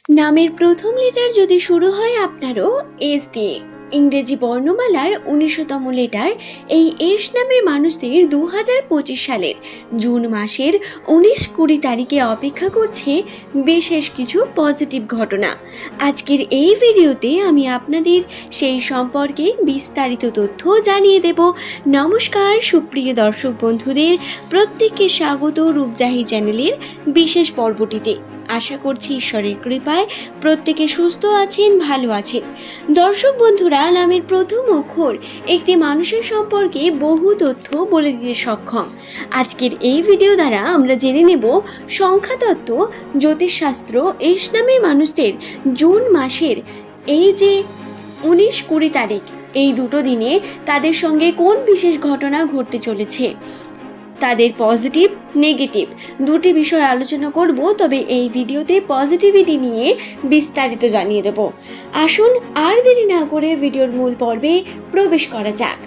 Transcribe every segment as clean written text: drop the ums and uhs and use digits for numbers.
নামের প্রথম লেটার যদি শুরু হয় আপনারও এস দিয়ে, ইংরেজি বর্ণমালার ১৯তম লেটার এই এস নামের মানুষদের ২০২৫ সালের জুন মাসের ১৯-২০ তারিখে অপেক্ষা করছে বিশেষ কিছু পজিটিভ ঘটনা। আজকের এই ভিডিওতে আমি আপনাদের সেই সম্পর্কে বিস্তারিত তথ্য জানিয়ে দেব। নমস্কার সুপ্রিয় দর্শক বন্ধুদের, প্রত্যেককে স্বাগত রূপজাহি চ্যানেলের বিশেষ পর্বটিতে। আশা করছি ঈশ্বরের কৃপায় প্রত্যেকে সুস্থ আছেন, ভালো আছেন। দর্শক বন্ধুরা, নামের প্রথম অক্ষর একটি মানুষের সম্পর্কে বহু তথ্য বলে দিতে সক্ষম। আজকের এই ভিডিও দ্বারা আমরা জেনে নেব সংখ্যাতত্ত্ব, জ্যোতিষশাস্ত্র, এস নামের মানুষদের জুন মাসের এই যে ১৯-২০ তারিখ, এই দুটো দিনে তাদের সঙ্গে কোন বিশেষ ঘটনা ঘটতে চলেছে, তাদের পজিটিভ নেগেটিভ দুটি বিষয় আলোচনা করব। তবে এই ভিডিওতে পজিটিভিটি নিয়ে বিস্তারিত জানিয়ে দেব। আসুন আর দেরি না করে ভিডিওর মূল পর্বে প্রবেশ করা যাক।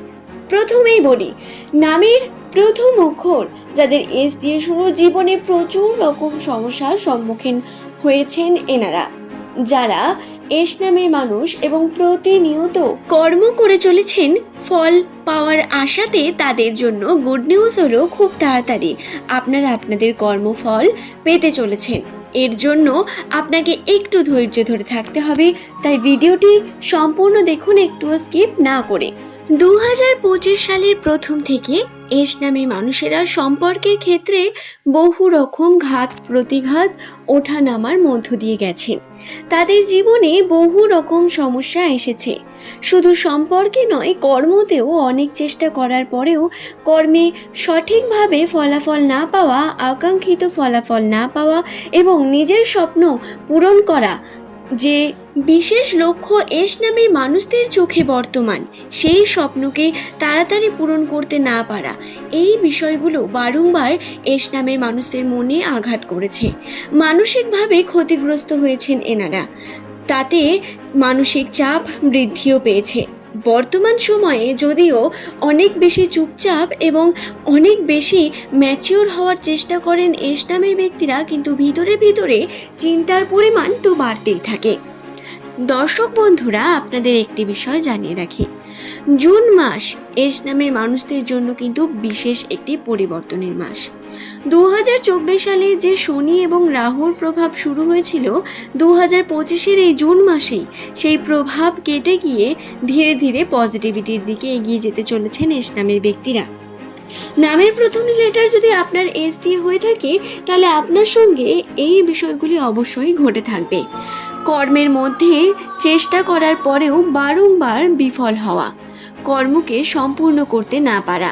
প্রথমেই বলি, নামের প্রথম অক্ষর যাদের এস দিয়ে শুরু, জীবনে প্রচুর রকম সমস্যার সম্মুখীন হয়েছেন এনারা। যারা এস নামের মানুষ এবং প্রতিনিয়ত কর্ম করে চলেছেন ফল পাওয়ার আশাতে, তাদের জন্য গুড নিউজ হলো খুব তাড়াতাড়ি আপনারা আপনাদের কর্মফল পেতে চলেছেন। এর জন্য আপনাকে একটু ধৈর্য ধরে থাকতে হবে, তাই ভিডিওটি সম্পূর্ণ দেখুন, একটুও স্কিপ না করে। ২০২৫ সালের প্রথম থেকে এস নামের মানুষেরা সম্পর্কের ক্ষেত্রে বহু রকম ঘাত প্রতিঘাত ওঠা নামার মধ্য দিয়ে গেছেন। তাদের জীবনে বহু রকম সমস্যা এসেছে। শুধু সম্পর্কে নয়, কর্মতেও অনেক চেষ্টা করার পরেও কর্মে সঠিকভাবে ফলাফল না পাওয়া, আকাঙ্ক্ষিত ফলাফল না পাওয়া এবং নিজের স্বপ্ন পূরণ করা যে বিশেষ লক্ষ্য এস নামের মানুষদের চোখে বর্তমান, সেই স্বপ্নকে তাড়াতাড়ি পূরণ করতে না পারা, এই বিষয়গুলো বারংবার এস নামের মানুষদের মনে আঘাত করেছে। মানসিকভাবে ক্ষতিগ্রস্ত হয়েছেন এনারা, তাতে মানসিক চাপ বৃদ্ধিও পেয়েছে। বর্তমান সময়ে যদিও অনেক বেশি চুপচাপ এবং অনেক বেশি ম্যাচিওর হওয়ার চেষ্টা করেন এস নামের ব্যক্তিরা, কিন্তু ভিতরে ভিতরে চিন্তার পরিমাণ তো বাড়তেই থাকে। দর্শক বন্ধুরা, আপনাদের একটি বিষয় জানিয়ে রাখি, জুন মাস এস নামের মানুষদের জন্য কিন্তু বিশেষ একটি পরিবর্তনের মাস। ২০২৪ সালে যে শনি এবং রাহুর প্রভাব শুরু হয়েছিল, ২০২৫-এর এই জুন মাসেই সেই প্রভাব কেটে গিয়ে ধীরে ধীরে পজিটিভিটির দিকে এগিয়ে যেতে চলেছেন এস নামের ব্যক্তিরা। নামের প্রথম লেটার যদি আপনার এস দিয়ে হয়ে থাকে, তাহলে আপনার সঙ্গে এই বিষয়গুলি অবশ্যই ঘটে থাকবে। কর্মের মধ্যে চেষ্টা করার পরেও বারংবার বিফল হওয়া, কর্মকে সম্পূর্ণ করতে না পারা,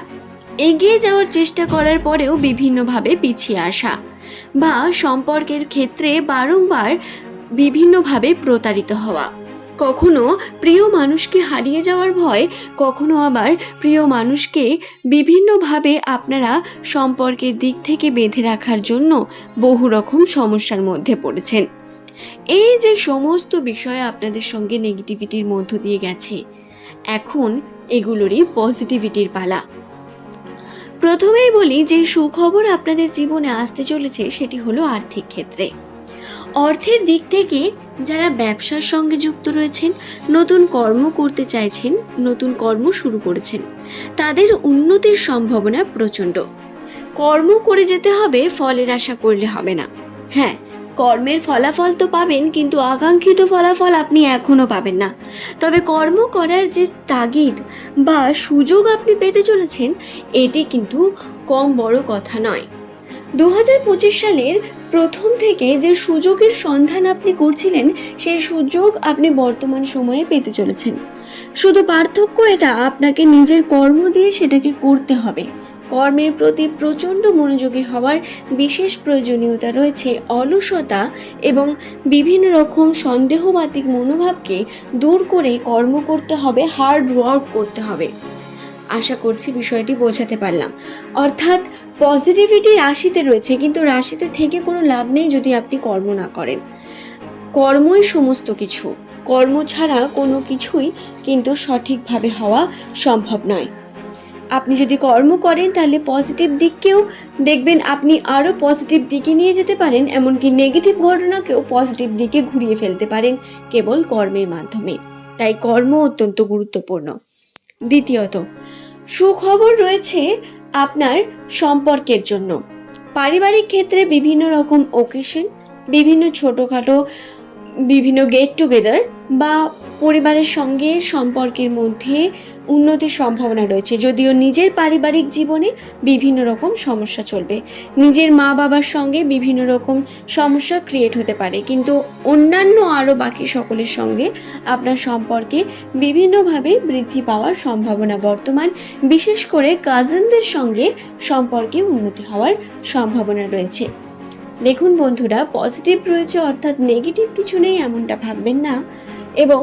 এগিয়ে যাওয়ার চেষ্টা করার পরেও বিভিন্নভাবে পিছিয়ে আসা, বা সম্পর্কের ক্ষেত্রে বারংবার বিভিন্নভাবে প্রতারিত হওয়া, কখনো প্রিয় মানুষকে হারিয়ে যাওয়ার ভয়, কখনো আবার প্রিয় মানুষকে বিভিন্নভাবে আপনারা সম্পর্কের দিক থেকে বেঁধে রাখার জন্য বহু রকম সমস্যার মধ্যে পড়েছেন। এই যে সমস্ত বিষয় আপনাদের সঙ্গে নেগেটিভিটির মধ্য দিয়ে গেছে, এখন এগুলোরই পজিটিভিটির পালা। প্রথমেই বলি, যে সুখবর আপনাদের জীবনে আসতে চলেছে সেটি হলো আর্থিক ক্ষেত্রে। অর্থের দিক থেকে যারা ব্যবসার সঙ্গে যুক্ত রয়েছেন, নতুন কর্ম করতে চাইছেন, নতুন কর্ম শুরু করেছেন, তাদের উন্নতির সম্ভাবনা প্রচণ্ড। কর্ম করে যেতে হবে, ফলের আশা করলে হবে না। হ্যাঁ, কর্মের ফলাফল তো পাবেন, কিন্তু আকাঙ্ক্ষিত ফলাফল আপনি এখনো পাবেন না। তবে কর্ম করার যে তাগিদ বা সুযোগ আপনি পেতে চলেছেন, এটি কিন্তু কম বড় কথা নয়। ২০২৫ সালের প্রথম থেকে যে সুযোগের সন্ধান আপনি করছিলেন, সেই সুযোগ আপনি বর্তমান সময়ে পেতে চলেছেন। শুধু পার্থক্য এটা, আপনাকে নিজের কর্ম দিয়ে সেটাকে করতে হবে। কর্মের প্রতি প্রচণ্ড মনোযোগী হওয়ার বিশেষ প্রয়োজনীয়তা রয়েছে। অলসতা এবং বিভিন্ন রকম সন্দেহবাতিক মনোভাবকে দূর করে কর্ম করতে হবে, হার্ড ওয়ার্ক করতে হবে। আশা করছি বিষয়টি বোঝাতে পারলাম। অর্থাৎ পজিটিভিটি রাশিতে রয়েছে, কিন্তু রাশিতে থেকে কোনো লাভ নেই যদি আপনি কর্ম না করেন। কর্মই সমস্ত কিছু, কর্ম ছাড়া কোনো কিছুই কিন্তু সঠিকভাবে হওয়া সম্ভব নয়। আপনি যদি কর্ম করেন তাহলে পজিটিভ দিককেও দেখবেন আপনি আরও পজিটিভ দিকে নিয়ে যেতে পারেন, এমনকি নেগেটিভ ঘটনাকেও পজিটিভ দিকে ঘুরিয়ে ফেলতে পারেন কেবল কর্মের মাধ্যমে। তাই কর্ম অত্যন্ত গুরুত্বপূর্ণ। দ্বিতীয়ত, সুখবর রয়েছে আপনার সম্পর্কের জন্য। পারিবারিক ক্ষেত্রে বিভিন্ন রকম ওকেশন, বিভিন্ন ছোটোখাটো বিভিন্ন গেট টুগেদার বা পরিবারের সঙ্গে সম্পর্কের মধ্যে উন্নতির সম্ভাবনা রয়েছে। যদিও নিজের পারিবারিক জীবনে বিভিন্ন রকম সমস্যা চলবে, নিজের মা বাবার সঙ্গে বিভিন্ন রকম সমস্যা ক্রিয়েট হতে পারে, কিন্তু অন্যান্য আরও বাকি সকলের সঙ্গে আপনার সম্পর্কে বিভিন্নভাবে বৃদ্ধি পাওয়ার সম্ভাবনা বর্তমান। বিশেষ করে কাজিনদের সঙ্গে সম্পর্কে উন্নতি হওয়ার সম্ভাবনা রয়েছে। দেখুন বন্ধুরা, পজিটিভ রয়েছে অর্থাৎ নেগেটিভ কিছু নেই এমনটা ভাববেন না। এবং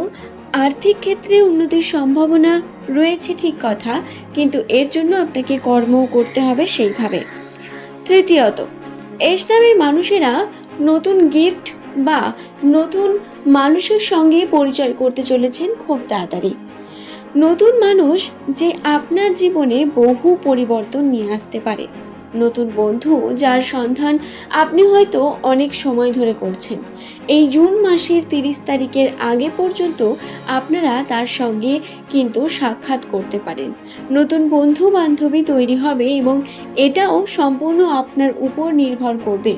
আর্থিক ক্ষেত্রে উন্নতির সম্ভাবনা রয়েছে ঠিক কথা, কিন্তু এর জন্য আপনাকে কর্মও করতে হবে সেইভাবে। তৃতীয়ত, এস নামের মানুষেরা নতুন গিফট বা নতুন মানুষের সঙ্গে পরিচয় করতে চলেছেন খুব তাড়াতাড়ি। নতুন মানুষ যে আপনার জীবনে বহু পরিবর্তন নিয়ে আসতে পারে। নতুন বন্ধু যার সন্ধান আপনি হয়তো অনেক সময় ধরে করছেন, এই জুন মাসের 30 তারিখের আগে পর্যন্ত আপনারা তার সঙ্গে কিন্তু সাক্ষাৎ করতে পারেন। নতুন বন্ধু বান্ধবী তৈরি হবে এবং এটাও সম্পূর্ণ আপনার উপর নির্ভর করবে।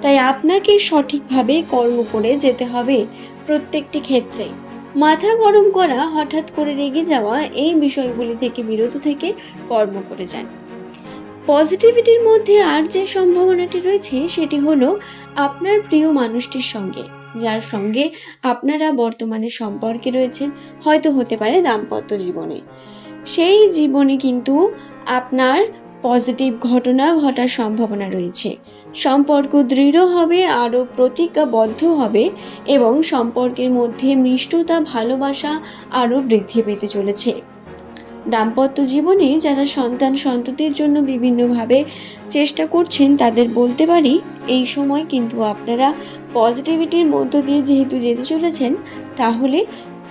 তাই আপনাকে সঠিকভাবে কর্ম করে যেতে হবে প্রত্যেকটি ক্ষেত্রে। মাথা গরম করা, হঠাৎ করে রেগে যাওয়া, এই বিষয়গুলি থেকে বিরত থেকে কর্ম করে যান। পজিটিভিটির মধ্যে আর যে সম্ভাবনাটি রয়েছে সেটি হলো আপনার প্রিয় মানুষটির সঙ্গে, যার সঙ্গে আপনারা বর্তমানে সম্পর্কে রয়েছেন, হয়তো হতে পারে দাম্পত্য জীবনে। সেই জীবনে কিন্তু আপনার পজিটিভ ঘটনা ঘটার সম্ভাবনা রয়েছে। সম্পর্ক দৃঢ় হবে, আরও প্রতিজ্ঞাবদ্ধ হবে এবং সম্পর্কের মধ্যে মিষ্টতা, ভালোবাসা আরও বৃদ্ধি পেতে চলেছে। দাম্পত্য জীবনে যারা সন্ততির জন্য বিভিন্নভাবে চেষ্টা করছেন তাদের বলতে পারি, এই সময় কিন্তু আপনারা পজিটিভিটির মধ্য দিয়ে যেহেতু যেতে চলেছেন, তাহলে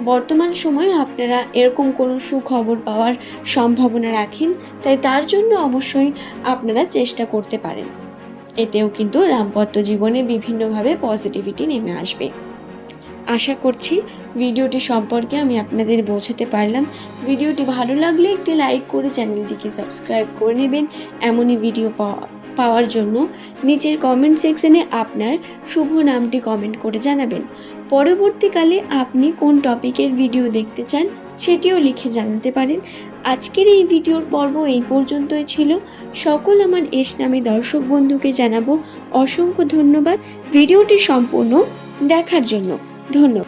বর্তমান সময়ে আপনারা এরকম কোনো সুখবর পাওয়ার সম্ভাবনা রাখেন। তাই তার জন্য অবশ্যই আপনারা চেষ্টা করতে পারেন। এতেও কিন্তু দাম্পত্য জীবনে বিভিন্নভাবে পজিটিভিটি নেমে আসবে। আশা করছি ভিডিওটি সম্পর্কে আমি আপনাদের বোঝাতে পারলাম। ভিডিওটি ভালো লাগলে একটি লাইক করে চ্যানেলটিকে সাবস্ক্রাইব করে নেবেন। এমনই ভিডিও পাওয়ার জন্য নিচের কমেন্ট সেকশনে আপনার শুভ নামটি কমেন্ট করে জানাবেন। পরবর্তীকালে আপনি কোন টপিকের ভিডিও দেখতে চান সেটিও লিখে জানাতে পারেন। আজকের এই ভিডিওর পর্ব এই পর্যন্তই ছিল। সকল আমার এস নামে দর্শক বন্ধুকে জানাবো অসংখ্য ধন্যবাদ ভিডিওটি সম্পূর্ণ দেখার জন্য। ধন্যবাদ।